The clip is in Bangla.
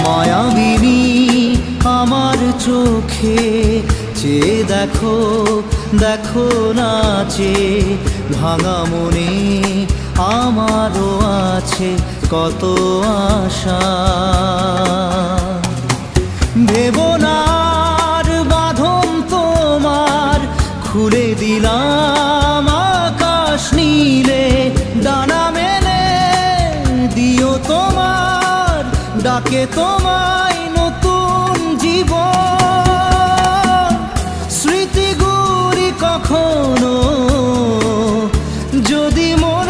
মায়াবিনী আমার চোখে চেয়ে দেখো, দেখো নাচে ভাঙা মনে আমারও আছে কত আশা। ভেবনার বাঁধন তোমার খুলে দিলাম আকাশ নীলে, ডানা মেলে দিও তোমার ডাকে তোমায় নতুন জীবন। স্মৃতিগুলি কখনো যদি মনে